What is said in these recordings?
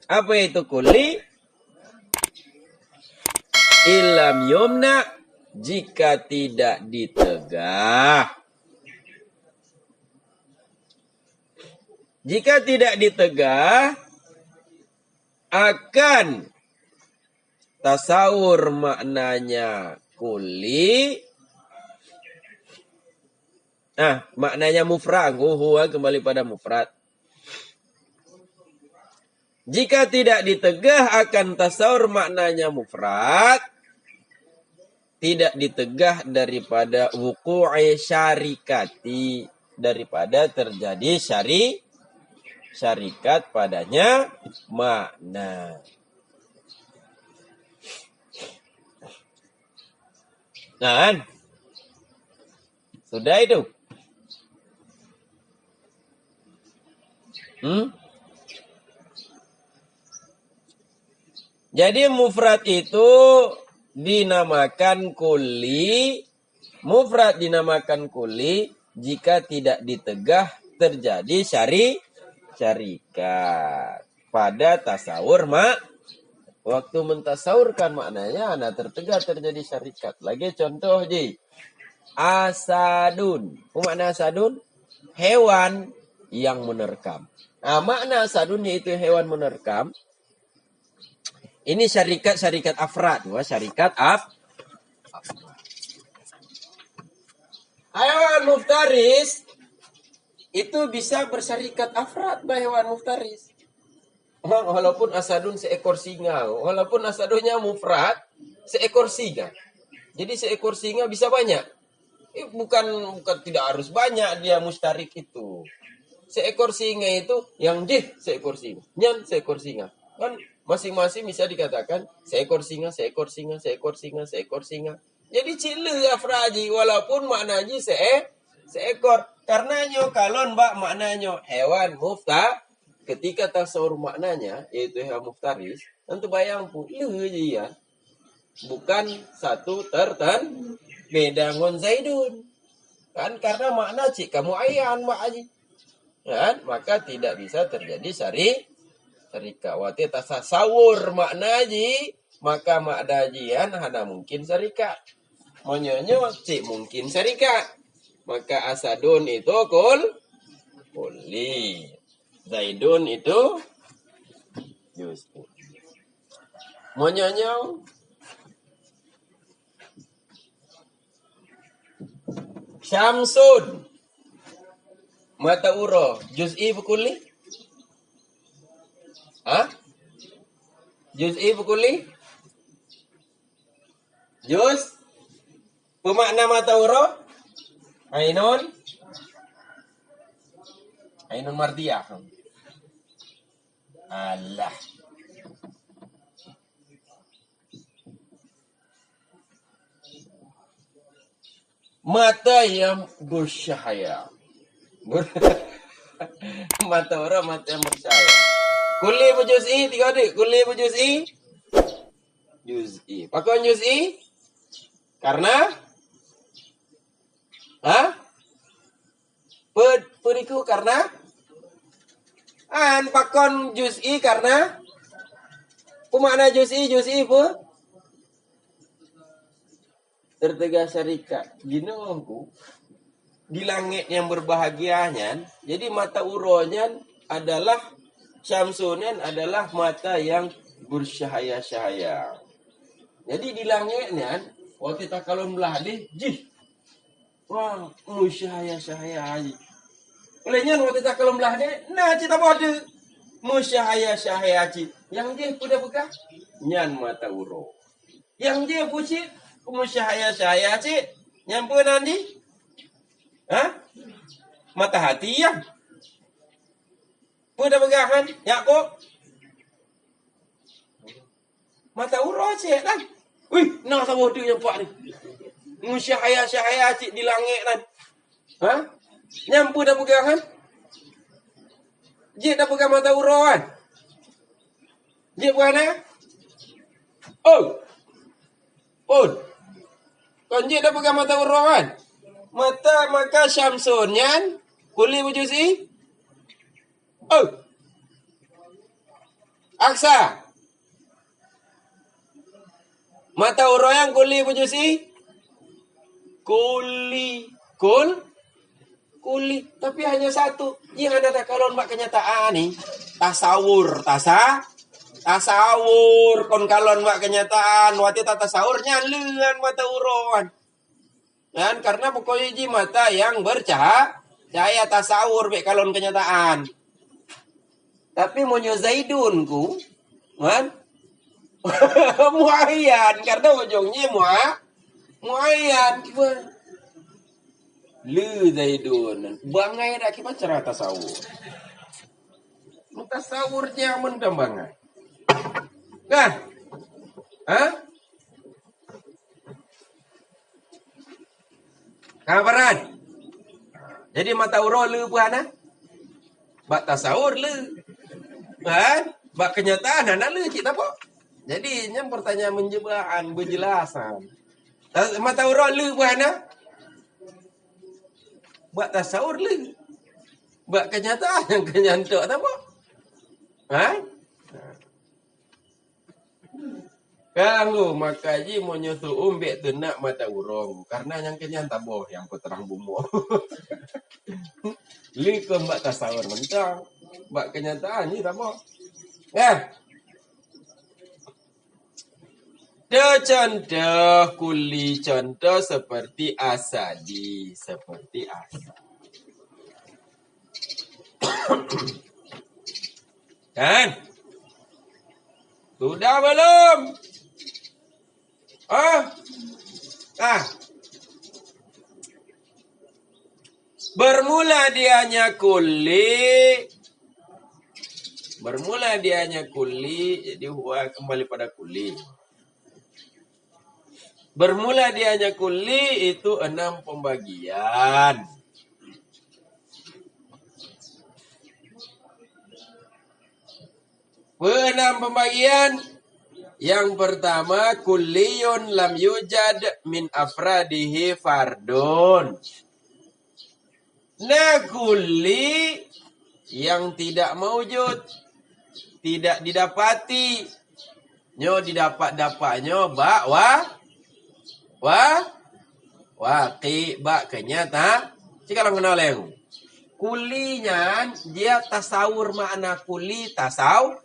Apa itu kulli? Ilam yumna, jika tidak ditegah. Jika tidak ditegah, akan tasawur maknanya kulli. Maknanya mufrad. Huwa kembali pada mufrad. Jika tidak ditegah, akan tasawur maknanya mufrad. Tidak ditegah daripada wuku'i syarikati, daripada terjadi syarikat padanya makna. Nah, sudah itu. Jadi mufrad itu dinamakan kulli. Mufrad dinamakan kulli jika tidak ditegah terjadi syarikat pada tasawur waktu mentasawurkan maknanya ana tertegah terjadi syarikat. Lagi contoh ji. Asadun. Makna asadun? Hewan yang menerkam. Makna asadun yaitu hewan menerkam. Ini syarikat afrad. Syarikat afrad. Hewan muftaris itu bisa bersyarikat afrad hewan muftaris. Walaupun asadun seekor singa. Walaupun asadunnya mufrad, seekor singa. Jadi seekor singa bisa banyak. Bukan tidak harus banyak dia mustarik itu. Seekor singa itu yang seekor singa. Nyan seekor singa. Kan masing-masing bisa dikatakan seekor singa, seekor singa, seekor singa, seekor singa. Jadi cile afraji walaupun maknanya seekor. Karenanya kalau maknanya hewan mufta, ketika tasawur maknanya yaitu hewan muftaris, tentu bayang pun ya. Bukan satu beda ngon zaidun. Kan karena makna cik kamu ayan aji. Kan maka tidak bisa terjadi syarikat. Wati tasawur makna ji, maka makdajian hana mungkin syarikat. Monyonya cik mungkin syarikat. Maka asadun itu kulli. Zaidun itu juz'i. Monyonya Syamsun mata uro juz'i bukulli? Juz'i bukulli? Juz pemakna mata uro? Ainun mardiyah. Allah. Mata yang bercahaya. Mata orang mata yang bercahaya. Kulli bujuz'i tiga adik. Kulli bujuz'i juz'i. Pakon juz'i karena periku karena pakon juz'i karena pemakna juz'i apa? Tertegah syarikat. Ginongku di langit yang berbahagianya. Jadi mata uronya adalah syamsunan adalah mata yang bercahaya-cahaya. Jadi di langitnya waktu kita kalau meladi, wah, musyahaya-syahaya aja. Olehnya waktu kita kalau meladi, cita pada musyahaya-syahaya aja. Yang dia udah buka, nyan mata uro. Yang dia pucit musyahaya-syahaya aja. Nyampu nanti, mata hati ya. Udah pegangan, ya kok. Mata uro aja kan. Wih, nasa bodoh yang buat ni. Musyahaya-syahaya aja di langit kan. Nyampu dah pegangan. Jik dah pegang mata uro kan. Jik bukan Konjik dah pegang mata uro kan. Maka syamsunyan kulli bujuz'i. Aksa. Mata uroyang kuli pujusi. Kuli. Kuli. Tapi hanya satu. Yang ada kalau mbak kenyataan nih. Tasawur. Tasawur. Kon kalon mbak kenyataan. Wati tasawur nyaluan mata uroan. Dan karena pokoknya ji mata yang bercahaya tasawur be kalon kenyataan. Tapi monyo zaidun ku, kan? Muayyan karena ujungnya muayyan. Lu zaidun. Bangai dak kipa cara tasawur. Tasawurnya mentambangan. Kan? Hah? Kabaran. Jadi mata uro le buana. Bak tasawur le. Kan? Bak kenyataan anak le cik apa? Jadi yang pertanyaan menjebaan berjelasan. Mata uro le buana. Bak tasawur le. Bak kenyataan yang kenyantok apa? Kan? Kalau makaji mau nyusul umbek tenak mata urong karena yang kenyan taboh yang terang bumo. Liko mbak tasawur mentang, mbak kenyataan ni taboh. Contoh kuli contoh seperti asadi, seperti asa. Kan? Sudah belum? Bermula dianya kuli. Jadi huwa kembali pada kuli. Bermula dianya kuli itu 6 pembagian. Enam pembagian. Yang pertama, kulliyun lam yujad min afradihi fardun. Nah, kulli yang tidak mewujud, tidak didapati. Nyo didapat-dapatnya waqi ba kenyata. Jika lo kenal yang kulinya dia tasawur makna kuli tasawur.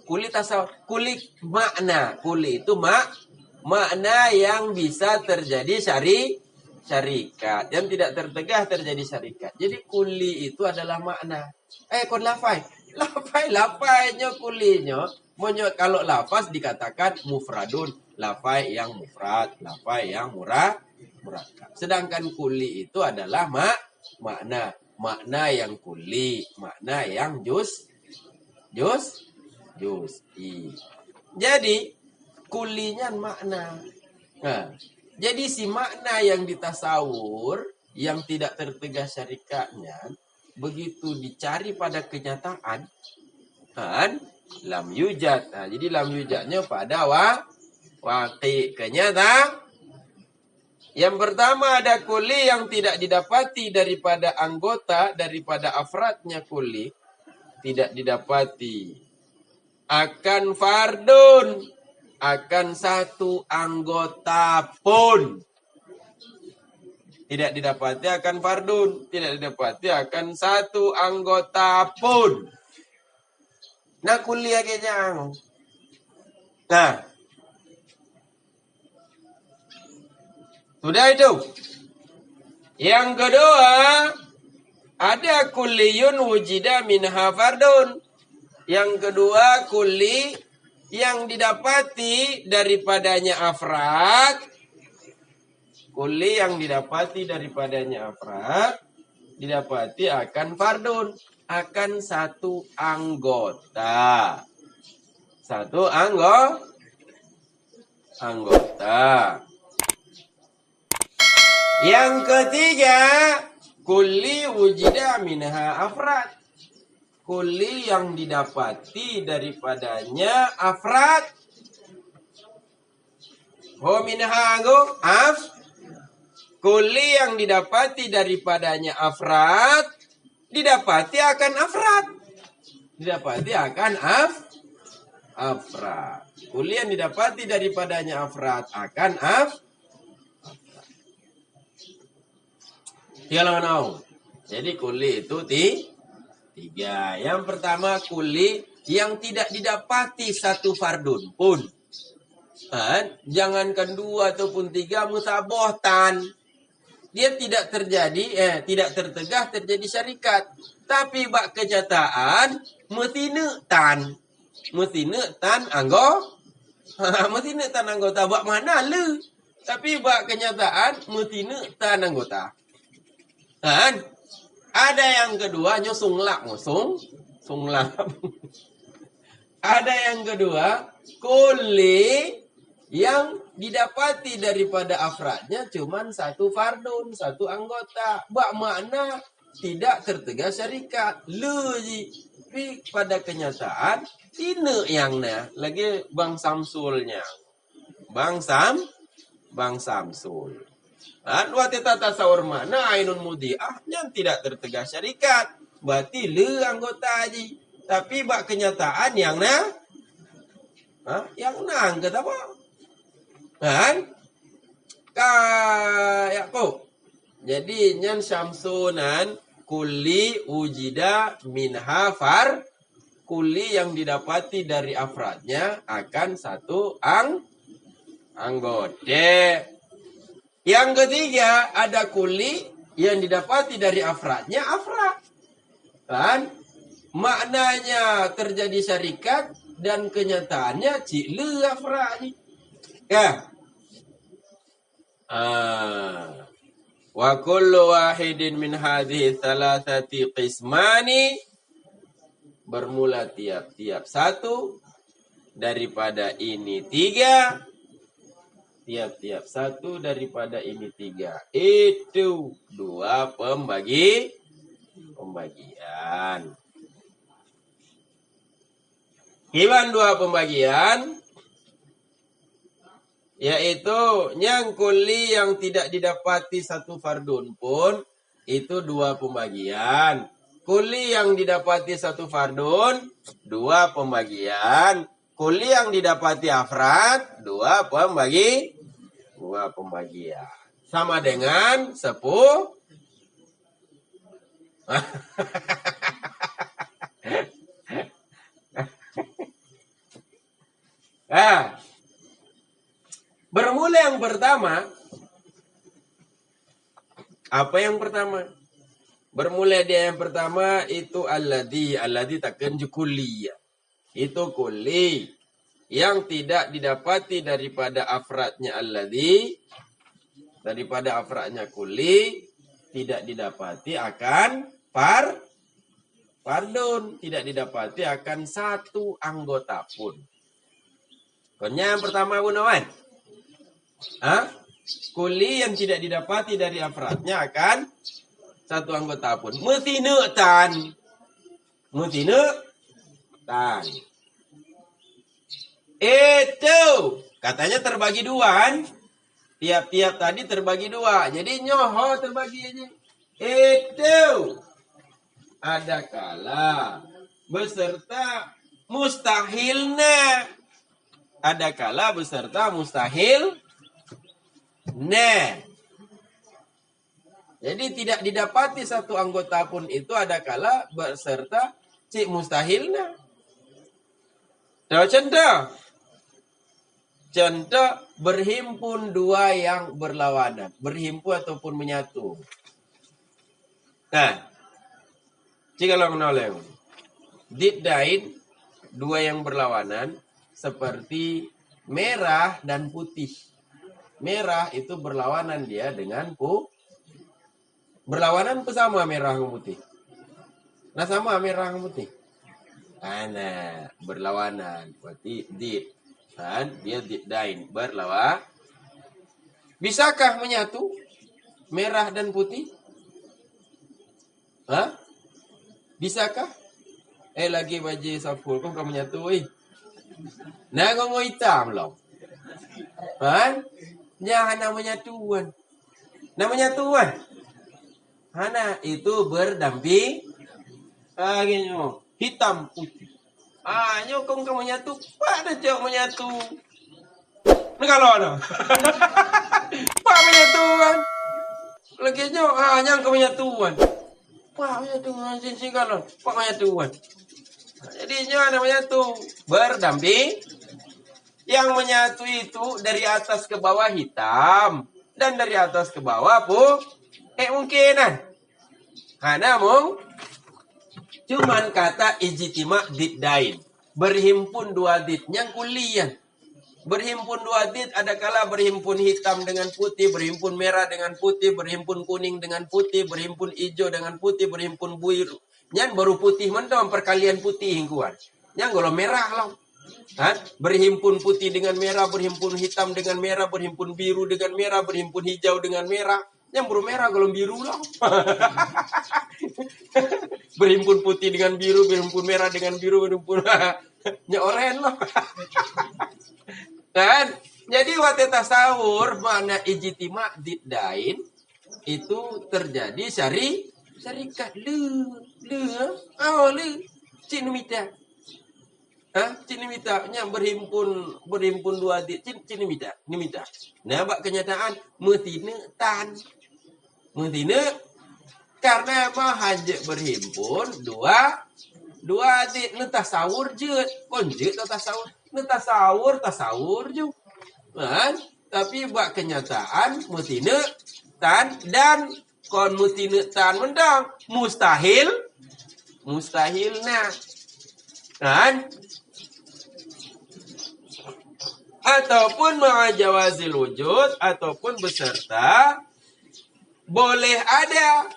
Kuli makna. Kuli itu makna yang bisa terjadi syarikat. Yang tidak tertegah terjadi syarikat. Jadi kuli itu adalah makna. Kon lafai. Lafainya kulinya. Kalau lafaz dikatakan mufradun. Lafai yang mufrad. Lafai yang murakab. Sedangkan kuli itu adalah makna. Makna yang kuli. Makna yang juz'i. Jadi kulinya makna. Nah, jadi si makna yang ditasawur yang tidak tertegah syarikatnya begitu dicari pada kenyataan kan lam yujad. Nah, jadi lam yujadnya pada waqi kenyataan. Yang pertama ada kuli yang tidak didapati daripada anggota daripada afradnya kuli tidak didapati. Akan fardun, akan satu anggota pun. Tidak didapati akan fardun, tidak didapati akan satu anggota pun. Nah, kuliah kayaknya. Nah. Sudah itu. Yang kedua, ada kulliyun wujida minha fardun. Yang kedua, kuli yang didapati daripadanya afrad. Kuli yang didapati daripadanya afrad. Didapati akan fardun. Akan satu anggota. Satu anggota. Yang ketiga, kuli wujida minha afrad. Kuli yang didapati daripadanya afrad. Minha kuli yang didapati daripadanya afrad. Didapati akan afrad. Didapati akan afrad. Kuli yang didapati daripadanya afrad akan afrad. Tiga. Jadi kuli itu tiga. Yang pertama kuli yang tidak didapati satu fardun pun. Jangankan 2 ataupun 3 musabohtan. Dia tidak terjadi, tidak tertegah terjadi syarikat. Tapi bak kenyataan metine tan anggota bak mana le. Tapi bak kenyataan metine tan anggota. Ada yang kedua nyusung lap. Ada yang kedua kuli yang didapati daripada afradnya cuman satu fardun, satu anggota. Bak makna tidak tertegak syarikat. Tapi pada kenyataan ini yang lagi Bang Samsulnya. Bang Samsul. Wati tata sawar mana ainun mudiah yang tidak tertegak syarikat. Berarti le anggota aja. Tapi bak kenyataan yang angkat apa? Kayak kok. Jadi nyan syamsunan kuli ujida minha far. Kuli yang didapati dari afradnya akan satu anggota. Yang ketiga ada kuli yang didapati dari afradnya afrad. Maknanya terjadi syarikat dan kenyataannya cikle afrad. Wa kullu wahidin min hadhihi thalathati qismani, bermula tiap-tiap satu daripada ini 3. Tiap-tiap satu daripada ini 3. Itu 2 pembagian. Gimana 2 pembagian? Yaitu yang kuli yang tidak didapati satu fardun pun itu 2 pembagian. Kuli yang didapati satu fardun 2 pembagian. Kuli yang didapati afrad 2 pembagian. Sama dengan 10. Bermula yang pertama. Apa yang pertama? Bermula dia yang pertama itu alladhi takkan kuliyah. Itu kuli yang tidak didapati daripada afradnya alladhi, daripada afradnya kuli tidak didapati akan fardun, tidak didapati akan satu anggota pun. Konya yang pertama Gunawan. Kuli yang tidak didapati dari afradnya akan satu anggota pun. Mutinu'tan. Itu katanya terbagi 2 kan? Tiap-tiap tadi terbagi 2. Jadi nyoho terbagi aja. Itu ada kala beserta mustahilnya. Ada kala beserta mustahil. Jadi tidak didapati satu anggota pun itu ada kala beserta cik mustahilnya. Contoh berhimpun 2 yang berlawanan, berhimpun ataupun menyatu. Jika lo menoleh, diddain 2 yang berlawanan seperti merah dan putih. Merah itu berlawanan dia dengan berlawanan sama merah dan putih. Nah sama merah dan putih. Berlawanan. Berarti did. Dan dia diddain berlawan. Bisakah menyatu merah dan putih? Bisakah? Lagi baju sapul kok kamu menyatu Nah ngomong hitam loh. Jangan namanya tuan. Namanya tuan. Hana itu berdamping. Hitam putih. Nyokong kamu menyatu, pada cok menyatu. Ini kalau ada. Pak menyatuan. Lagi nyok, nyang kamu menyatuan. Pak menyatuan, sing kalau. Pak menyatuan. Jadi nyok ada menyatu. Berdamping. Yang menyatu itu dari atas ke bawah hitam. Dan dari atas ke bawah mungkinan. Karena cuman kata ijtima diddain. Berhimpun dua ditnya kuliah. Berhimpun dua dit ada kala berhimpun hitam dengan putih, berhimpun merah dengan putih, berhimpun kuning dengan putih, berhimpun hijau dengan putih, berhimpun biru. Nyan baru putih mendom perkalian putih hingguan. Nyan golong merah lah. Berhimpun putih dengan merah, berhimpun hitam dengan merah, berhimpun biru dengan merah, berhimpun hijau dengan merah. Yang baru merah golong biru lah. Berhimpun putih dengan biru, berhimpun merah dengan biru, berhimpun oren lah. Kan? Jadi waktu tasawur mana ijtima diddain itu terjadi syarikat lu cinimita. Cinimita nya berhimpun dua dit cinimita. Nah, bak kenyataan metine tan. Metine karena mahaje berhimpun dua dit nu tasawur jeut. Konjeut tasawur ju. Tapi bak kenyataan mutine tan dan kon mutine tan mendang mustahil nah. Kan? Ataupun ma'ajawazil wujud ataupun beserta boleh ada.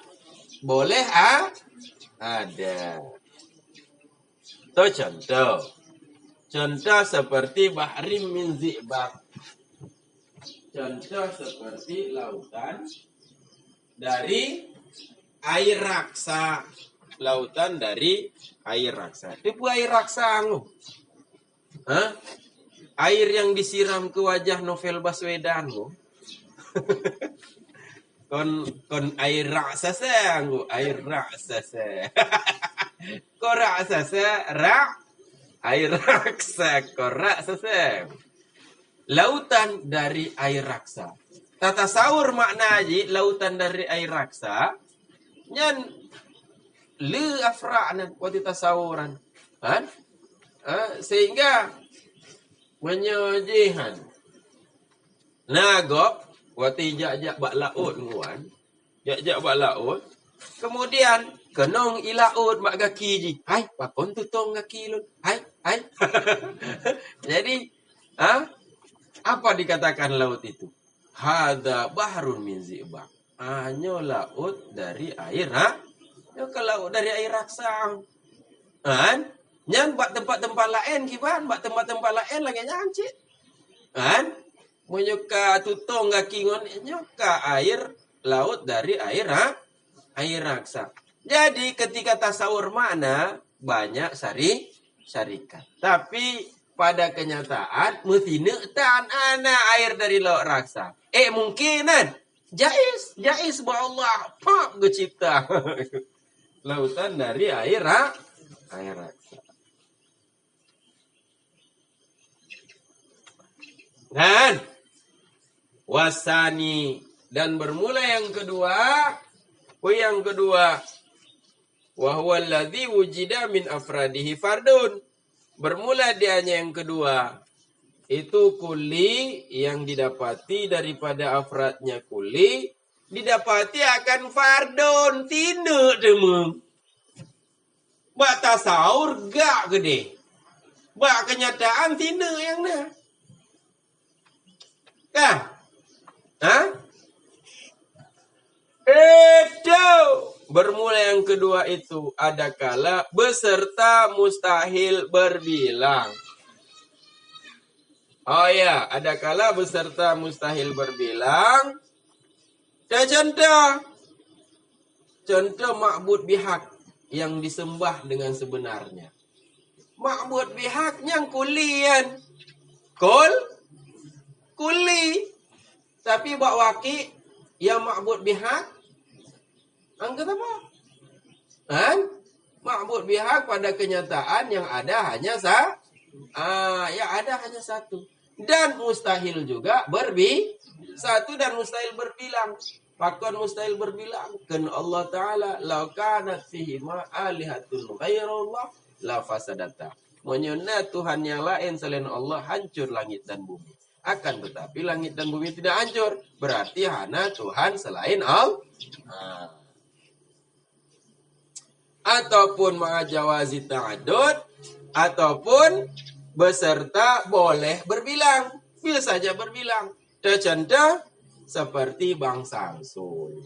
Contoh seperti bahrim min zi'bak. Contoh seperti lautan dari air raksa. Lautan dari air raksa. Tipu air raksa lu. Air yang disiram ke wajah Novel Baswedan lu. kon air raksasa lu, air raksasa. Ko raksasa air raksa, korak sesem. Lautan dari air raksa. Tata sawur makna aji lautan dari air raksa. Nyan le afra'nan wati tasawuran. Kan? Sehingga menyojihan. Nagok wati jak bak laut nguan. Jak bak laut. Kemudian kenong ilaut mak gaki ji. Hai, pakon tutong gaki lu. Hai. Jadi, apa dikatakan laut itu? Hada bahrun min zi'bak. Hanya laut dari air, laut dari air raksa. Nyan bak tempat-tempat lain kiban, bak tempat-tempat lain lagi nyancit. Menyuka tutong gaki ngon, nyuka air laut dari air raksa. Jadi ketika tasawur makna banyak syarikat. Tapi pada kenyataan mutine tan ana air dari laut raksa. Mungkinan jais ba Allah pak gecipta. Lautan dari air raksa. Dan wasani dan bermula yang kedua wa huwa alladhi wujida min afradihi fardun. Bermula dianya yang kedua itu kuli yang didapati daripada afradnya kuli didapati akan fardun tine demeng. Bak tasawur gak gede. Bak kenyataan tine yang nah. Bermula yang kedua itu ada kala beserta mustahil berbilang. Oh ya, ada kala beserta mustahil berbilang. Dan contoh ma'bud bihak yang disembah dengan sebenarnya. Ma'bud bihak yang kulian. Kuli. Tapi bak waki yang ma'bud bihak angkat apa? Ma'bud bihaq pada kenyataan yang ada hanya ada hanya satu. Dan mustahil juga satu dan mustahil berbilang. Fakon mustahil berbilang. Kan Allah Ta'ala, lau kanat fihi ma'alihatun ghairullah la fasadata. Menyuna Tuhan yang lain selain Allah, hancur langit dan bumi. Akan tetapi langit dan bumi tidak hancur. Berarti hanya Tuhan selain Allah. Ataupun ma'ajawazi ta'adud, ataupun beserta boleh berbilang. Bila saja berbilang. Contoh seperti Bang Samsul.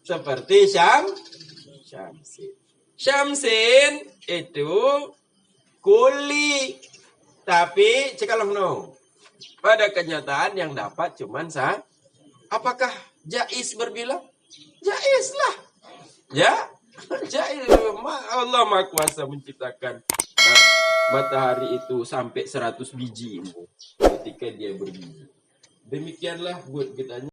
Seperti Syamsin. Syamsin itu kuli. Tapi cekalang no. Pada kenyataan yang dapat cuman apakah jais berbilang? Jais lah. Ya. Jais. Allah Maha Kuasa menciptakan matahari itu sampai 100 biji ketika dia berbiji. Demikianlah buat kita.